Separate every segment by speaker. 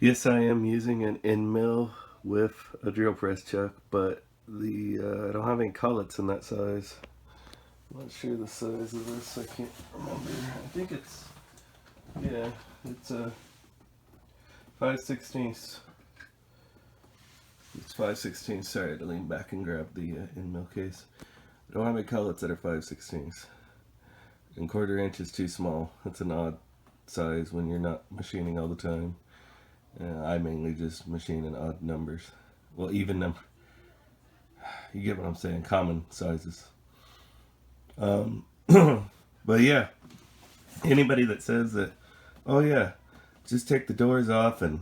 Speaker 1: Yes, I am using an end mill with a drill press chuck, but I don't have any collets in that size. I'm not sure the size of this. I can't remember. I think it's a 5/16. It's 5/16. Sorry, I had to lean back and grab the end mill case. I don't have any collets that are 5/16. And 1/4 inch is too small. It's an odd size when you're not machining all the time. I mainly just machine in odd numbers. Well, even number. You get what I'm saying? Common sizes. But yeah, anybody that says that, oh yeah, just take the doors off and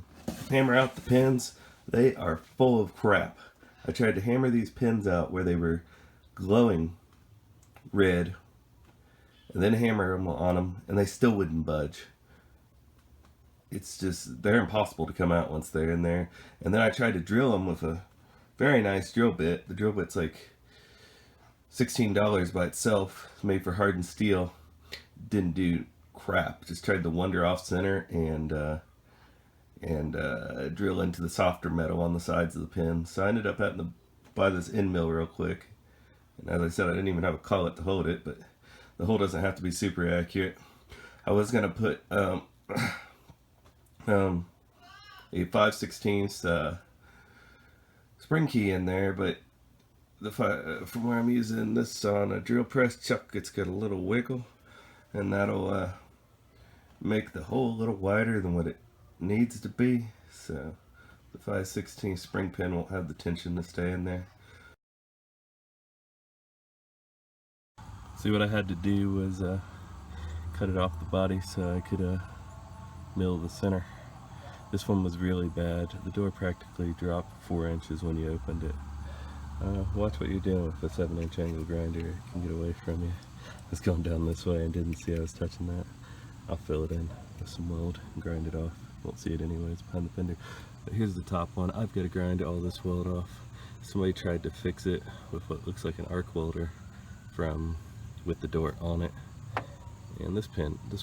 Speaker 1: hammer out the pins, they are full of crap. I tried to hammer these pins out where they were glowing red, and then hammer them on them, and they still wouldn't budge. It's just, they're impossible to come out once they're in there. And then I tried to drill them with a very nice drill bit. The drill bit's like $16 by itself, made for hardened steel. Didn't do crap. Just tried to wander off center and drill into the softer metal on the sides of the pin. So I ended up having to buy this end mill real quick. And as I said, I didn't even have a collet to hold it, but the hole doesn't have to be super accurate. I was gonna put a 5/16 spring key in there, but from where I'm using this on a drill press chuck, it's got a little wiggle, and that'll make the hole a little wider than what it needs to be. So the 5/16 spring pin won't have the tension to stay in there. See, what I had to do was cut it off the body so I could mill the center. This one was really bad. The door practically dropped 4 inches when you opened it. Watch what you're doing with a 7-inch angle grinder. It can get away from you. I was going down this way and didn't see I was touching that. I'll fill it in with some weld and grind it off. Won't see it anyways behind the fender. But here's the top one. I've got to grind all this weld off. Somebody tried to fix it with what looks like an arc welder with the door on it. And this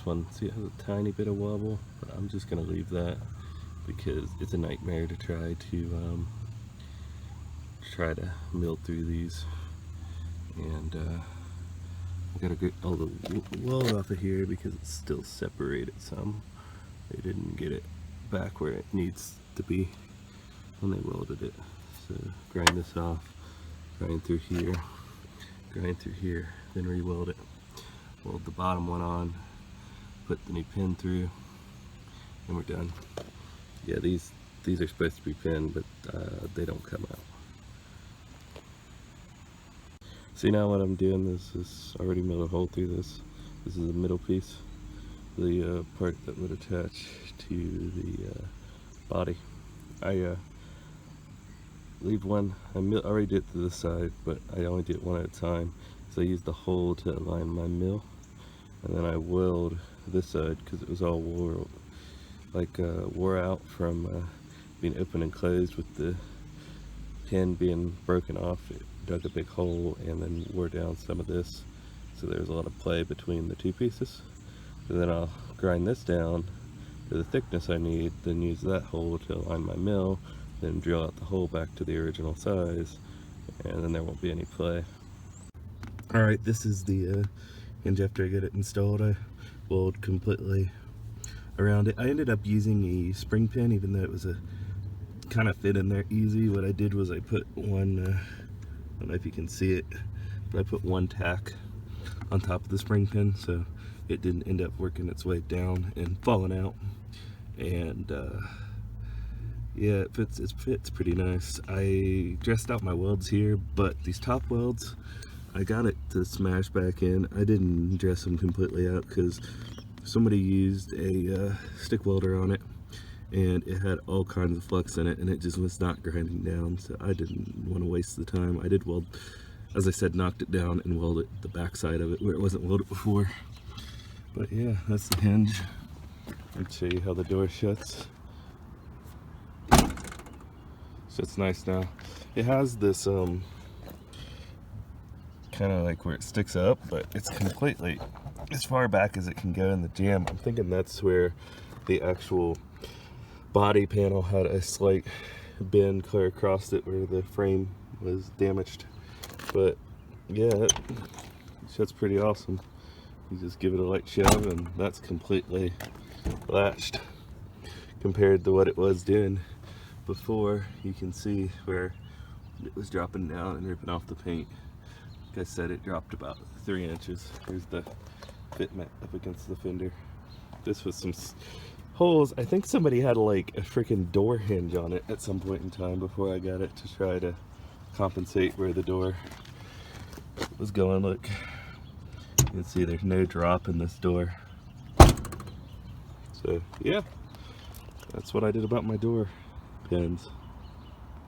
Speaker 1: one, see, it has a tiny bit of wobble, but I'm just gonna leave that because it's a nightmare to try to mill through these. And I gotta get all the weld off of here because it's still separated some. They didn't get it back where it needs to be when they welded it. So grind this off, grind through here, then re-weld it. Weld the bottom one on, put the new pin through, and we're done. Yeah, these are supposed to be pinned, but they don't come out. See, now what I'm doing is already milled a hole through this. This is the middle piece, the part that would attach to the body. I leave one. I already did it to this side, but I only did it one at a time. So I used the hole to align my mill, and then I weld this side because it was all wore out from being open and closed with the pin being broken off. It dug a big hole and then wore down some of this, so there's a lot of play between the two pieces. So then I'll grind this down to the thickness I need, then use that hole to align my mill, then drill out the hole back to the original size, and then there won't be any play. Alright, this is the hinge after I get it installed. I weld completely around it. I ended up using a spring pin, even though it was kind of fit in there easy. What I did was I put one, I don't know if you can see it, but I put one tack on top of the spring pin so it didn't end up working its way down and falling out. And yeah, it fits pretty nice. I dressed out my welds here, but these top welds, I got it to smash back in. I didn't dress them completely out because somebody used a stick welder on it, and it had all kinds of flux in it, and it just was not grinding down, so I didn't want to waste the time. I did weld, as I said, knocked it down and welded the back side of it where it wasn't welded before. But yeah, that's the hinge. I'll show you how the door shuts. Shuts nice now. It has this kind of like where it sticks up, but it's completely as far back as it can go in the jamb. I'm thinking that's where the actual body panel had a slight bend clear across it where the frame was damaged. But yeah, that's pretty awesome. You just give it a light shove and that's completely latched compared to what it was doing before. You can see where it was dropping down and ripping off the paint. Like I said, it dropped about 3 inches. Here's the fit mat up against the fender. This was some holes. I think somebody had like a freaking door hinge on it at some point in time before I got it to try to compensate where the door was going. Look, you can see there's no drop in this door. So yeah, that's what I did about my door pins.